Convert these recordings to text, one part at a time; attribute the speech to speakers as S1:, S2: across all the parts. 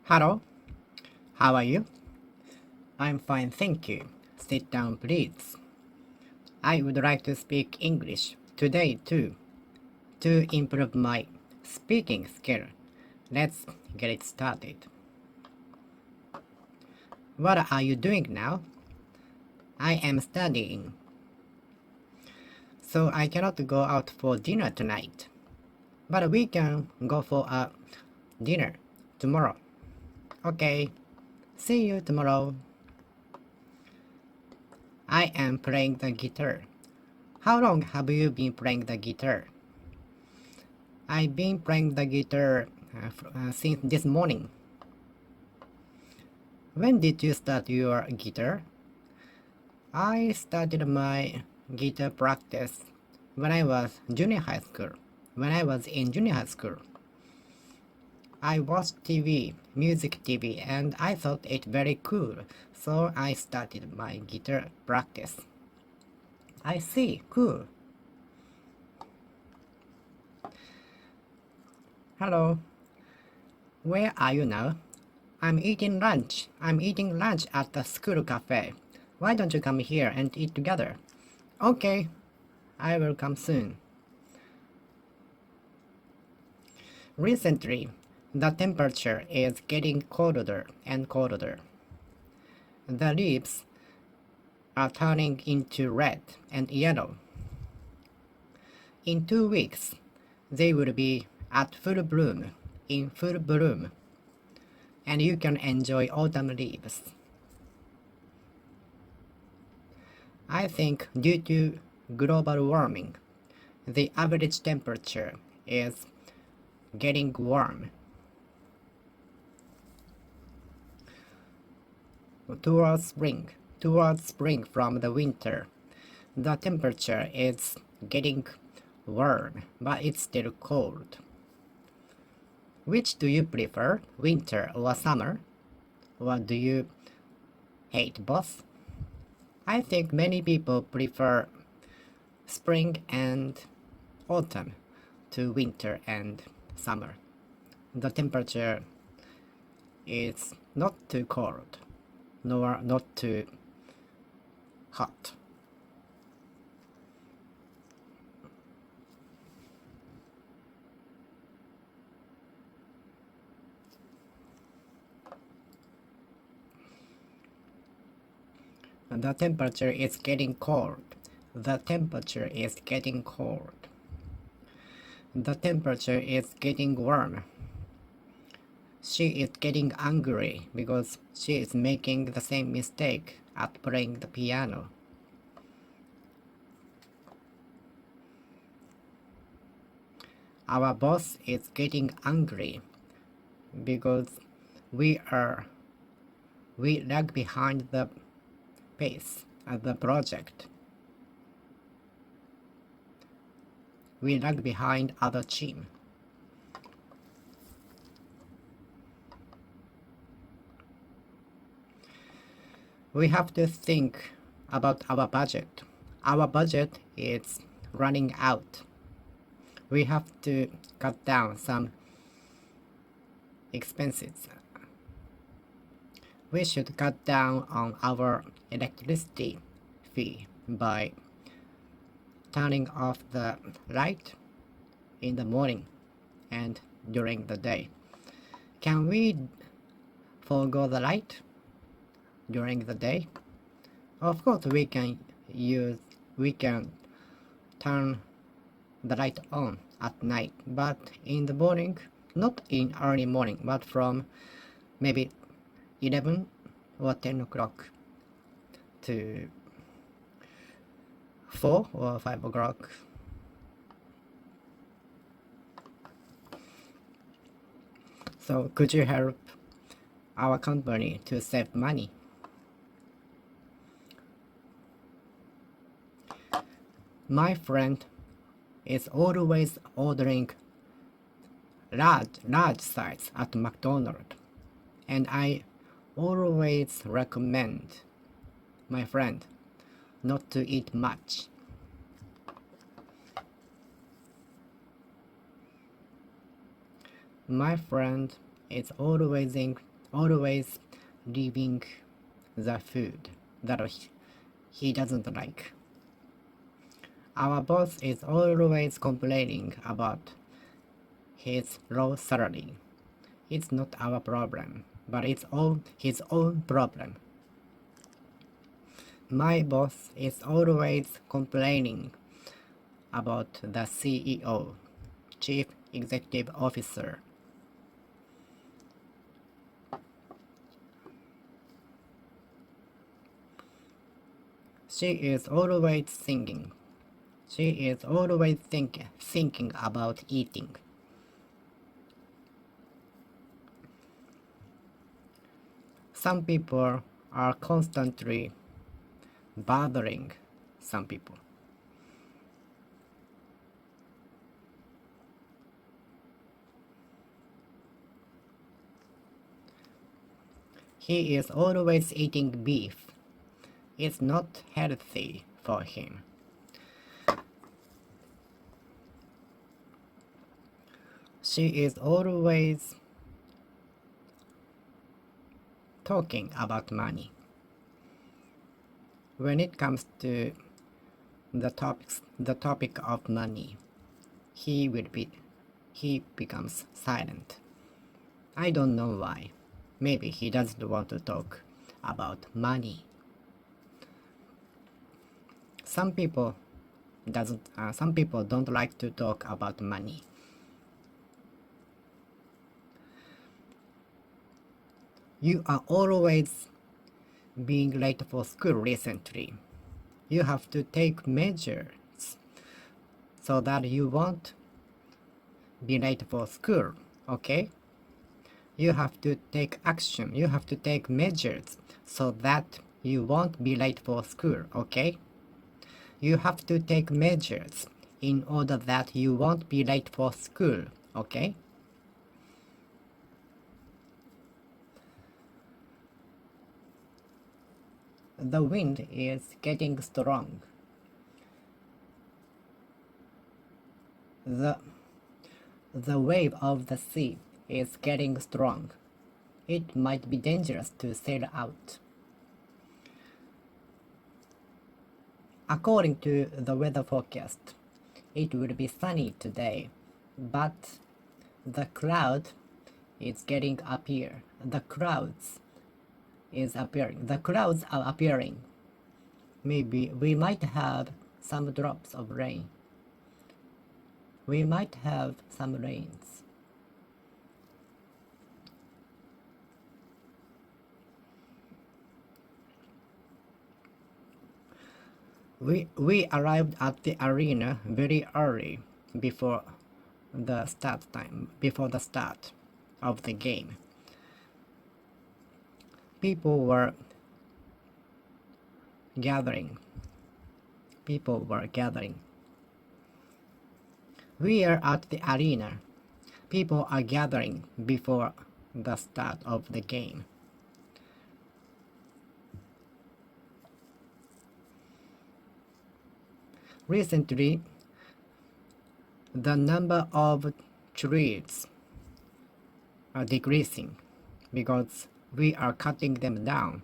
S1: Hello, how are you? I'm fine, thank you. Sit down, please. I would like to speak English today too, to improve my speaking skill. Let's get it started. What are you doing now? I am studying, so I cannot go out for dinner tonight. But we can go for a dinner tomorrow. Okay, see you tomorrow. I am playing the guitar. How long have you been playing the guitar? I've been playing the guitar since this morning. When did you start your guitar? I started my guitar practice when I was junior high school. When I was in junior high school, I watched TV, music TV, and I thought it very cool, so I started my guitar practice. I see, cool. Hello. Where are you now? I'm eating lunch. I'm eating lunch at the school cafe. Why don't you come here and eat together? Okay, I will come soon. Recently, the temperature is getting colder and colder. The leaves are turning into red and yellow. In 2 weeks, they will be at full bloom, in full bloom, and you can enjoy autumn leaves. I think due to global warming, the average temperature is getting warm. Towards spring from the winter, the temperature is getting warm, but it's still cold. Which do you prefer, winter or summer? Or do you hate both? I think many people prefer spring and autumn to winter and summer. The temperature is not too cold, nor not too hot. The temperature is getting cold. The temperature is getting cold. The temperature is getting warm. She is getting angry because she is making the same mistake at playing the piano. Our boss is getting angry because we lag behind the pace of the project. We lag behind other team. We have to think about our budget. Our budget is running out. We have to cut down some expenses. We should cut down on our electricity fee by turning off the light in the morning and during the day. Can we forego the light during the day? Of course we can turn the light on at night, but in the morning, not in early morning, but from maybe 11 or 10 o'clock to 4 or 5 o'clock. So could you help our company to save money? My friend is always ordering large size at McDonald's, and I always recommend my friend not to eat much. My friend is always always leaving the food that he doesn't like. Our boss is always complaining about his low salary. It's not our problem, but it's all his own problem. My boss is always complaining about the CEO, Chief Executive Officer. She is always singing. She is always thinking about eating. Some people are constantly bothering some people. He is always eating beef. It's not healthy for him. She is always talking about money. When it comes to the topic of money, he becomes silent. I don't know why. Maybe he doesn't want to talk about money. Some people don't like to talk about money. You are always being late for school recently. You have to take measures so that you won't be late for school, okay? You have to take action. You have to take measures so that you won't be late for school, okay? You have to take measures in order that you won't be late for school, okay? The wind is getting strong. The wave of the sea is getting strong. It might be dangerous to sail out. According to the weather forecast, it will be sunny today, but the cloud is getting appear. The clouds are appearing. Maybe we might have some drops of rain. We might have some rains. We arrived at the arena very early before the start of the game. People were gathering. We are at the arena. People are gathering before the start of the game. Recently, the number of trees are decreasing because we are cutting them down.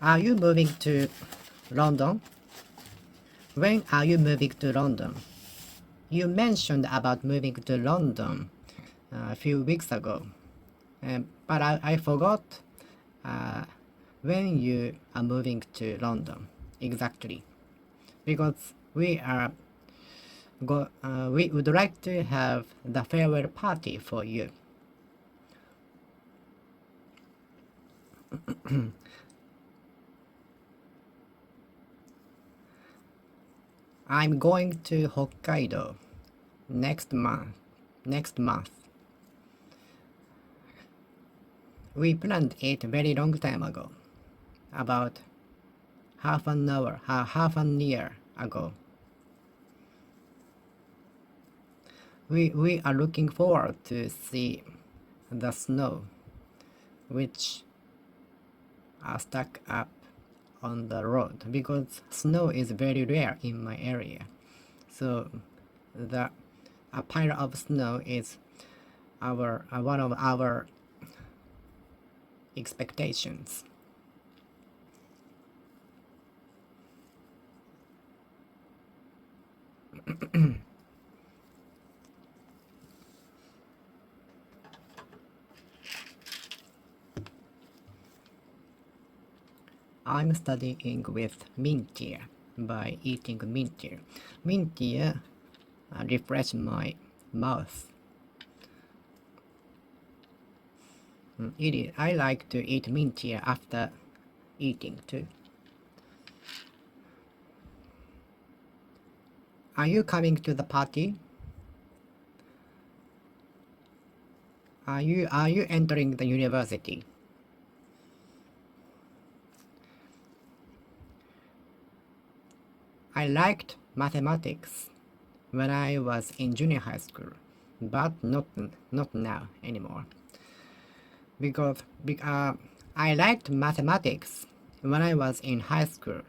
S1: Are you moving to London? When are you moving to London? You mentioned about moving to London a few weeks ago, but I forgot when you are moving to London exactly, because we would like to have the farewell party for you. I'm going to Hokkaido next month. We planned it very long time ago, about half a year ago. We are looking forward to see the snow which are stuck up on the road because snow is very rare in my area. So a pile of snow is our one of our expectations. I'm studying with mint tea by eating mint tea. Mint tea refresh my mouth. I like to eat mint tea after eating too. Are you coming to the party? Are you entering the university? I liked mathematics when I was in junior high school, but not now anymore. Because I liked mathematics when I was in high school,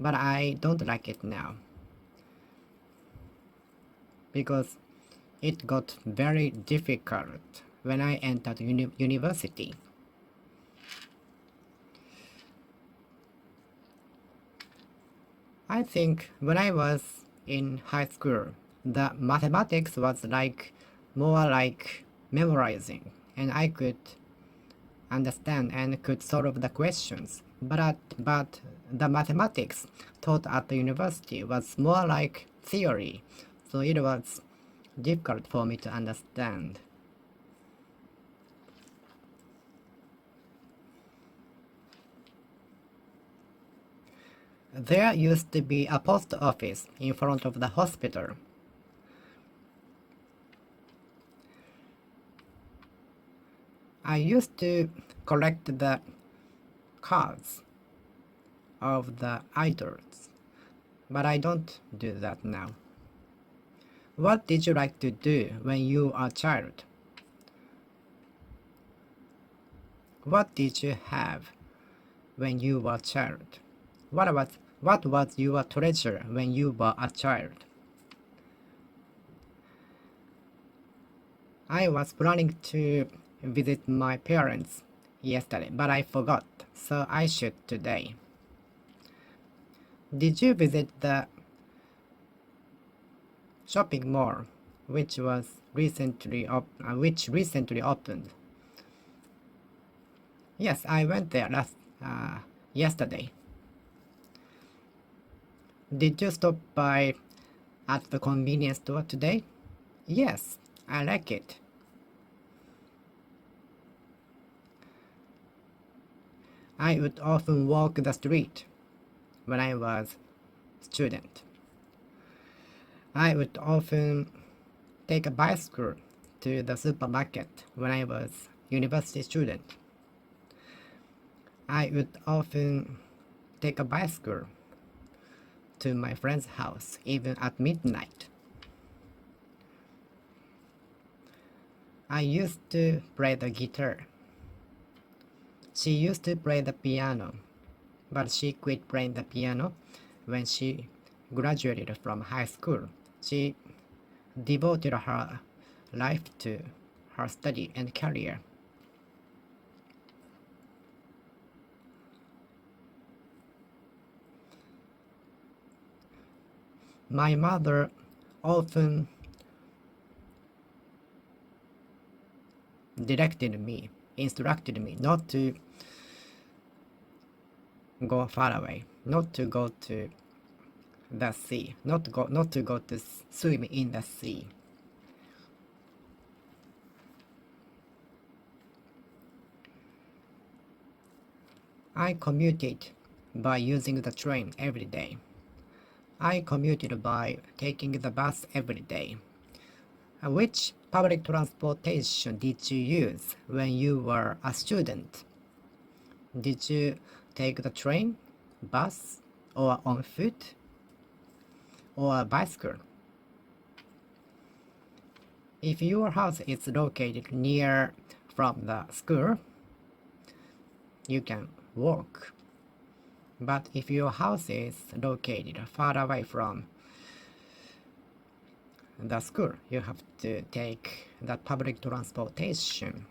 S1: but I don't like it now. Because it got very difficult when I entered university. I think when I was in high school, the mathematics was more like memorizing, and I could understand and could solve the questions. But the mathematics taught at the university was more like theory, so it was difficult for me to understand. There used to be a post office in front of the hospital. I used to collect the cards of the idols, but I don't do that now. What did you like to do when you were a child? What did you have when you were a child? What was your treasure when you were a child? I was planning to visit my parents yesterday, but I forgot, so I should today. Did you visit the shopping mall which recently opened? Yes, I went there yesterday. Did you stop by at the convenience store today? Yes, I like it. I would often walk the street when I was student. I would often take a bicycle to the supermarket when I was university student. I would often take a bicycle to my friend's house even at midnight. I used to play the guitar. She used to play the piano, but she quit playing the piano when she graduated from high school. She devoted her life to her study and career. My mother often instructed me not to go far away, not to go to the sea, not to go to swim in the sea. I commuted by using the train every day. I commuted by taking the bus every day. Which public transportation did you use when you were a student? Did you take the train, bus, or on foot, or a bicycle? If your house is located near from the school, you can walk. But if your house is located far away from the school, you have to take the public transportation.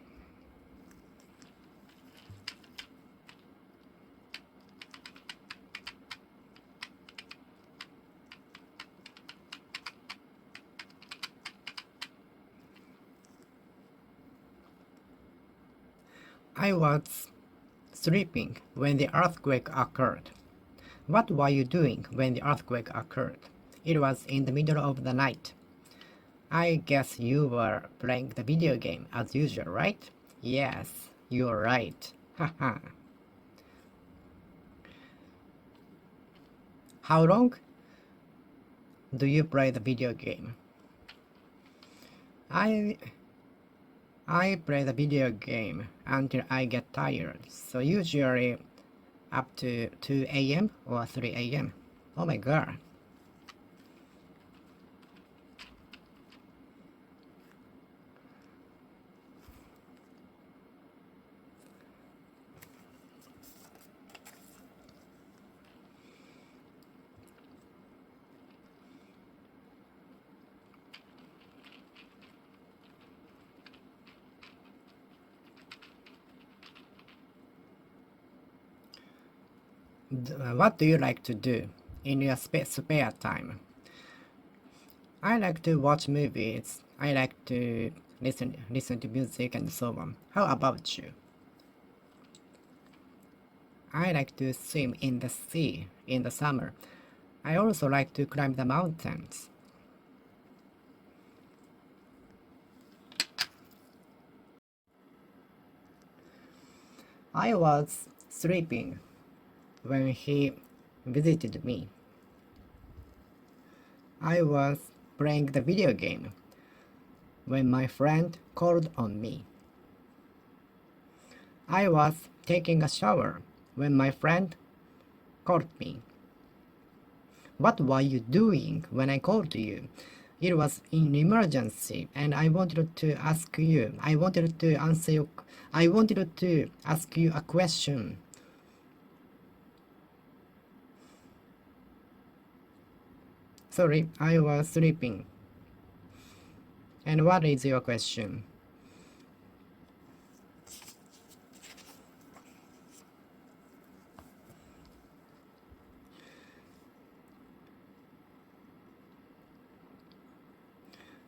S1: I was sleeping when the earthquake occurred. What were you doing when the earthquake occurred? It was in the middle of the night. I guess you were playing the video game as usual, right? Yes, you're right. Haha. How long do you play the video game? I play the video game until I get tired, so usually up to 2 a.m. or 3 a.m. Oh my god. What do you like to do in your spare time? I like to watch movies. I like to listen to music and so on. How about you? I like to swim in the sea in the summer. I also like to climb the mountains. I was sleeping when he visited me. I was playing the video game when my friend called on me. I was taking a shower when my friend called me. What were you doing when I called you? It was an emergency and I wanted to ask you. I wanted to ask you a question. Sorry, I was sleeping. And what is your question?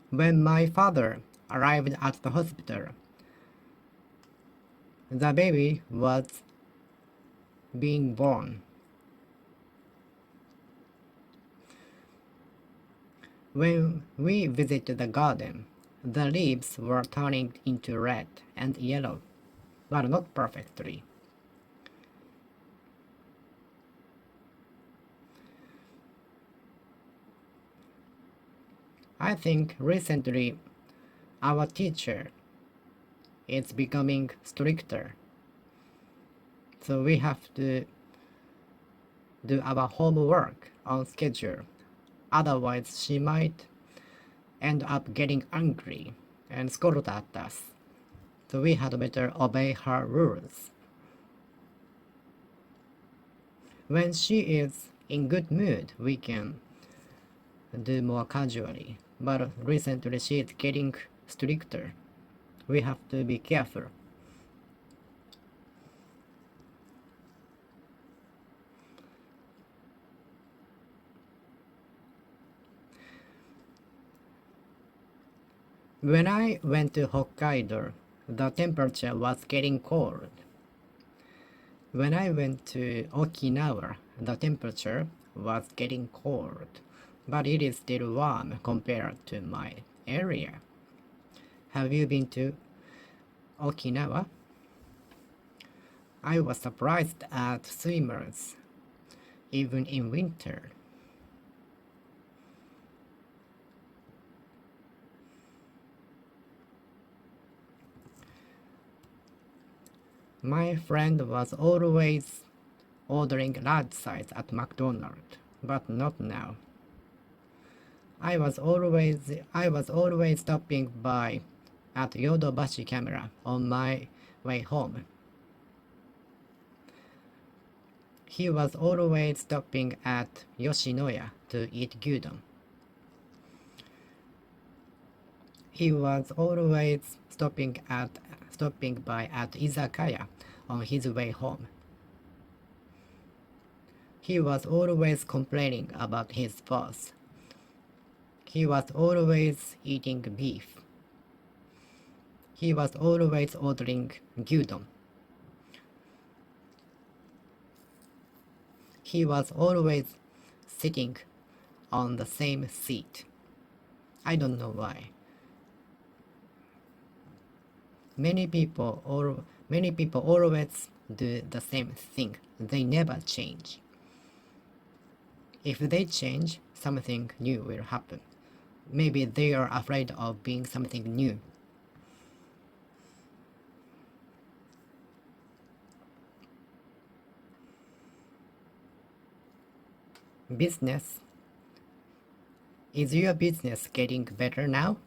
S1: When my father arrived at the hospital, the baby was being born. When we visited the garden, the leaves were turning into red and yellow, but not perfectly. I think recently our teacher is becoming stricter, so we have to do our homework on schedule. Otherwise, she might end up getting angry and scold at us. So we had better obey her rules. When she is in good mood, we can do more casually. But recently she is getting stricter. We have to be careful. When I went to Hokkaido, the temperature was getting cold. When I went to Okinawa, the temperature was getting cold, but it is still warm compared to my area. Have you been to Okinawa? I was surprised at swimmers, even in winter. My friend was always ordering large size at McDonald's, but not now. I was always stopping by at Yodobashi Camera on my way home. He was always stopping at Yoshinoya to eat gyudon. He was always stopping by at izakaya on his way home. He was always complaining about his boss. He was always eating beef. He was always ordering gyudon. He was always sitting on the same seat. I don't know why. Many people always do the same thing. They never change. If they change, something new will happen. Maybe they are afraid of being something new. Business. Is your business getting better now?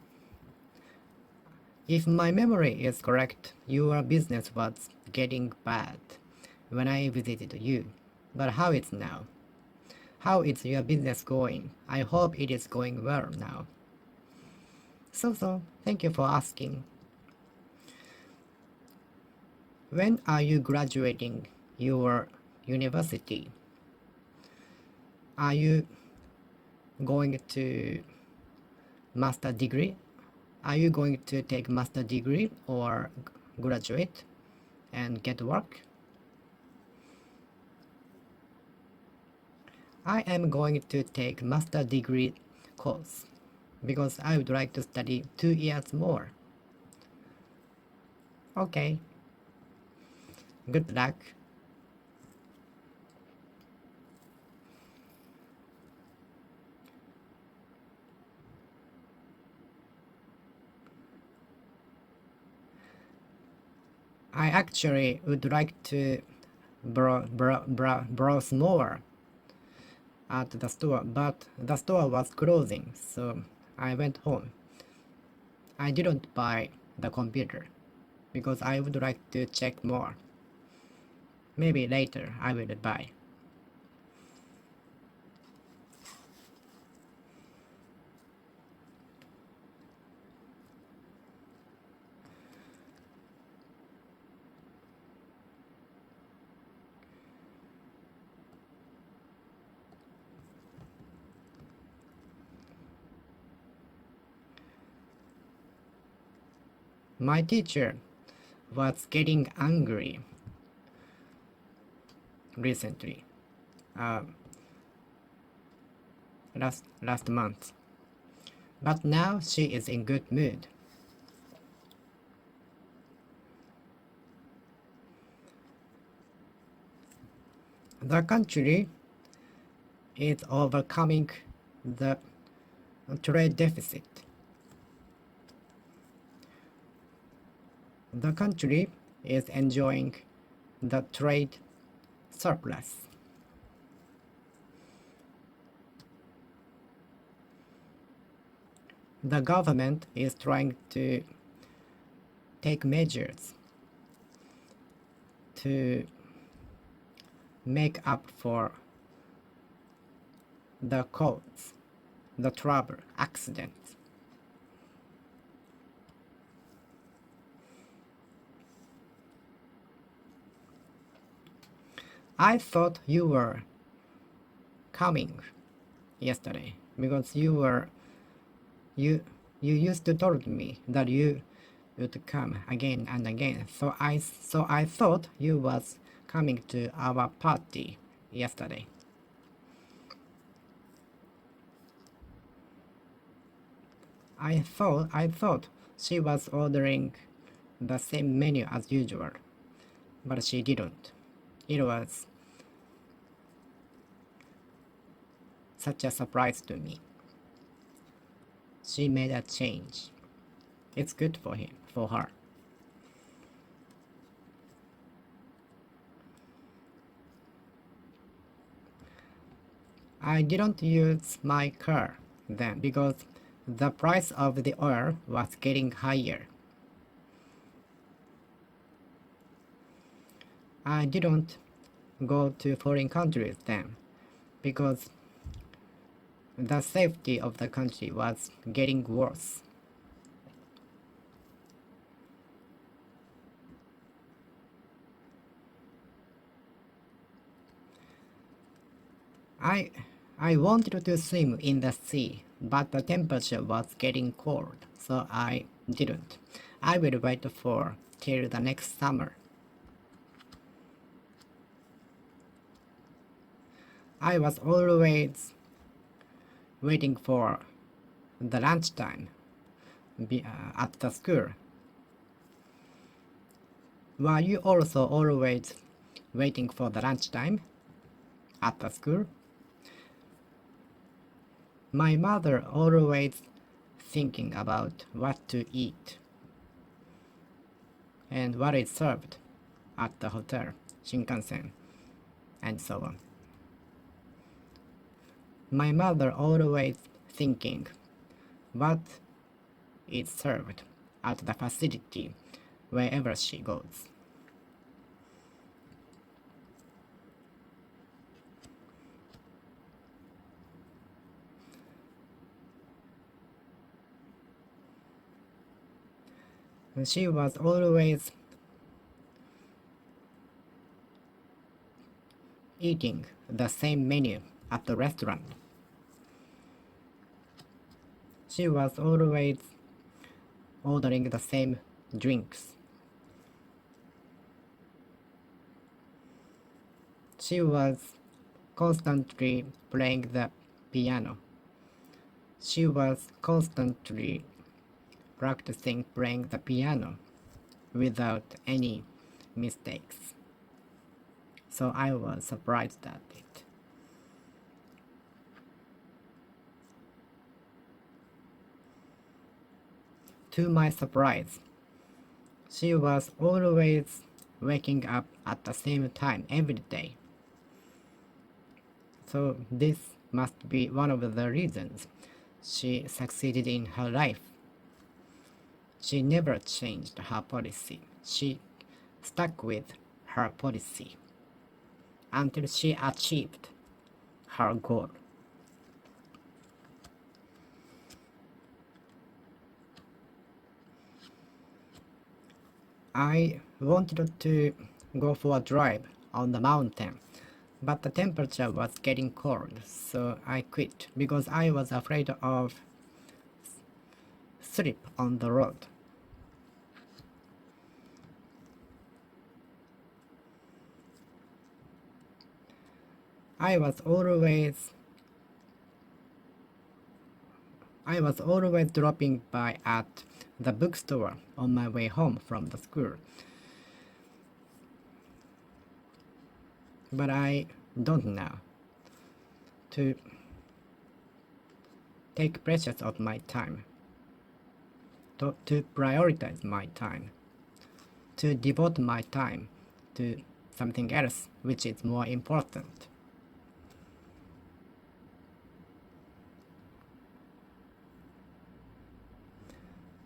S1: If my memory is correct, your business was getting bad when I visited you. But how is now? How is your business going? I hope it is going well now. So, thank you for asking. When are you graduating your university? Are you going to master degree? Are you going to take master degree or graduate and get work? I am going to take master degree course because I would like to study 2 years more. Okay. Good luck. I actually would like to browse more at the store, but the store was closing, so I went home. I didn't buy the computer because I would like to check more. Maybe later I will buy. My teacher was getting angry recently, last month, but now she is in good mood. The country is overcoming the trade deficit. The country is enjoying the trade surplus. The government is trying to take measures to make up for the costs, the trouble, accidents. I thought you were coming yesterday because you used to told me that you would come again and again. So I thought you was coming to our party yesterday. I thought she was ordering the same menu as usual, but she didn't. It was such a surprise to me. She made a change. It's good for her. I didn't use my car then because the price of the oil was getting higher. I didn't go to foreign countries then, because the safety of the country was getting worse. I I wanted to swim in the sea, but the temperature was getting cold, so I didn't. I will wait for till the next summer. I was always waiting for the lunchtime at the school. Were you also always waiting for the lunchtime at the school? My mother always thinking about what to eat and what is served at the hotel, Shinkansen, and so on. My mother always thinking what is served at the facility wherever she goes. And she was always eating the same menu at the restaurant. She was always ordering the same drinks. She was constantly playing the piano. She was constantly practicing playing the piano without any mistakes. So I was surprised at it. To my surprise, she was always waking up at the same time every day. So this must be one of the reasons she succeeded in her life. She never changed her policy. She stuck with her policy until she achieved her goal. I wanted to go for a drive on the mountain, but the temperature was getting cold, so I quit because I was afraid of slip on the road. I was always dropping by at the bookstore on my way home from the school. But I don't know to take precious of my time, to prioritize my time, to devote my time to something else which is more important.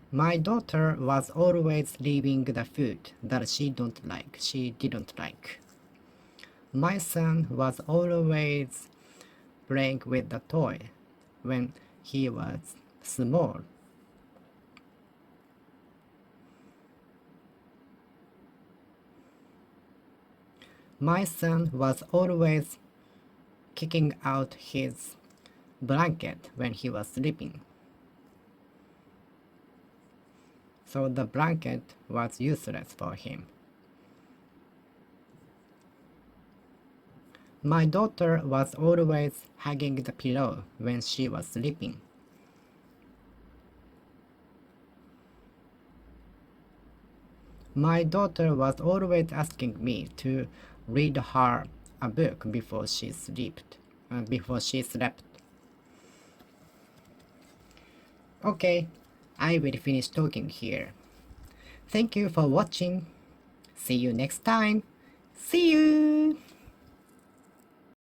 S1: My daughter was always leaving the food that she didn't like. My son was always playing with the toy when he was small. My son was always kicking out his blanket when he was sleeping. So the blanket was useless for him. My daughter was always hugging the pillow when she was sleeping. My daughter was always asking me to read her a book before she slept. Okay, I will finish talking here. Thank you for watching. See you next time. See you!